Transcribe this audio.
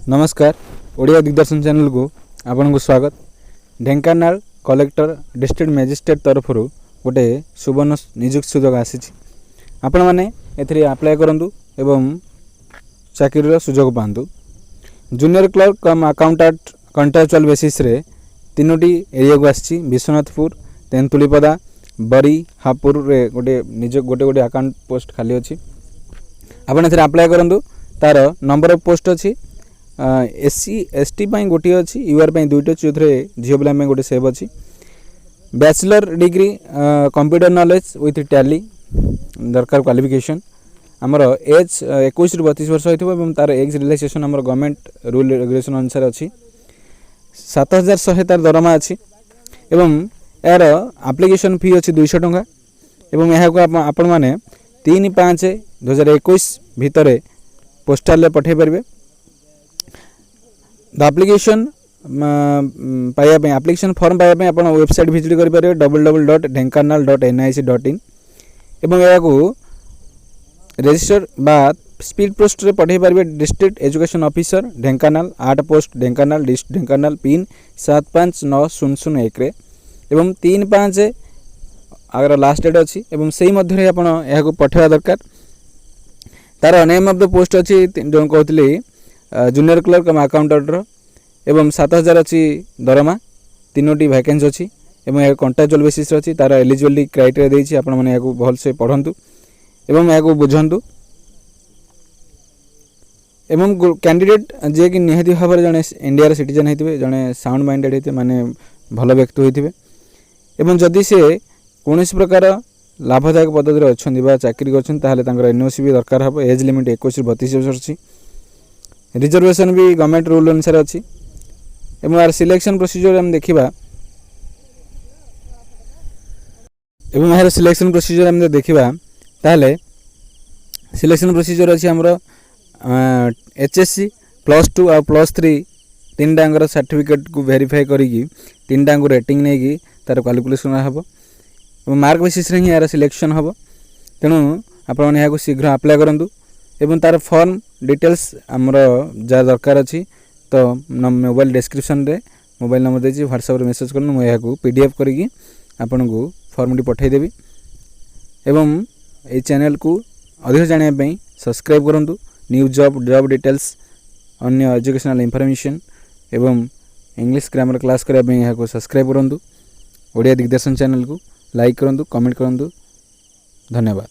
नमस्कार ओडिया दिग्दर्शन चैनल को आपन को स्वागत। ढेंकानाल कलेक्टर डिस्ट्रिक्ट मजिस्ट्रेट तरफ गोटे सुवर्ण नियुक्ति सुजोग आसी आपण मैंने एथि अप्लाई करूँ एवं चाकरी सुजोग पातु। जूनियर क्लर्क कम अकाउंटेंट कंट्राक्चुअल बेसिस रे तीनोटी एरिया को आसी विश्वनाथपुर तेंतुलीपदा बरी हापुर रे गोटे गोटे गोटे अकाउंट पोस्ट खाली अच्छी आपन एथि अप्लाई करूँ। तार नंबर ऑफ पोस्ट अच्छी एससी एसटी गोटे अच्छी यूआर दुईट अच्छी जो झील पिला गोटे सेव अच्छी bachelor degree computer knowledge with tally दरकार क्वालिफिकेशन आमर एज 21 रु 32 वर्ष होइथिबो तार एज रिलैक्सेशन आमर गवर्नमेंट रूल रेगुलेशन अनुसार अच्छी 7100 तार दरमा अच्छी एवं यार एप्लिकेशन फी अच्छी 200 टंका एवं यहाँ को आपण माने 3/5/2021 भितर पोस्टाल पठे पारे। द एप्लिकेशन पाइबा एप्लिकेशन फॉर्म पाइबा आप वेबसाइट विजिट करेंगे www.dhenkanal.nic.in एवं या रजिस्टर बा स्पीड पोस्ट रे पठे पारे district education officer Dhenkanal 8 post Dhenkanal district Dhenkanal pin 759001 रे एवं 3/5 अगर लास्ट डेट अच्छी एवं से ही मध्य आप पठेवा दरकार। तार नेम ऑफ द पोस्ट अच्छी जो कहते जूनियर क्लर्क अकाउंटेंटर एवं 7000 अच्छी दरमा तीनोटी वैकेंसी अच्छी एवं यह कंट्राक्चुअल बेसिस अच्छी तार एलिजिबिलिटी क्राइटेरिया देछि आपण माने याको भल से पढ़ंतु एवं याको बुझंतु एवं कैंडिडेट जे कि निहाती भाव में जड़े इंडिया सिटीजन होते जड़े साउंड माइंडेड होते माने भल व्यक्ति होते एवं जदि से कौन प्रकार लाभदायक पद्धति अच्छा चाकरी कर एनओसी भी दरकार हम एज लिमिट 21 रु 32 वर्ष अच्छी रिजर्वेशन भी गवर्नमेंट रूल अनुसार अच्छी एवं यार सिलेक्शन प्रोसीजर हम देखा एवं यार सिलेक्शन प्रोसीजर हम देखा ताले सिलेक्शन प्रोसीजर अच्छी आमर एचएससी +2 और +3 तीन टांगर सर्टिफिकेट को वेरीफाई करी तीन टांग रेटिंग नहीं कि तार क्वालिफिकेशन हम मार्क बेसिस रे ही यार सिलेक्शन हम तेणु आपको शीघ्र अप्लाई करूँ एवं तार फॉर्म डिटेल्स आमर जहाँ दरकार अच्छी तो मोबाइल डिस्क्रिप्शन रे मोबाइल नंबर देछि व्हाट्सएप रे मेसेज करन मैं यहाँ पीडीएफ करी आपन को फॉर्म पठेदेवी एवं ये चैनल को अधिक जानापी सब्सक्राइब करूँ। न्यू जॉब डिटेल्स अन्य एजुकेशनल इनफॉरमेशन एवं इंग्लिश ग्रामर क्लास करने यहाँ को सब्सक्राइब करूँ। ओडिया दिग्दर्शन चैनल को लाइक करूँ कमेंट करूँ। धन्यवाद।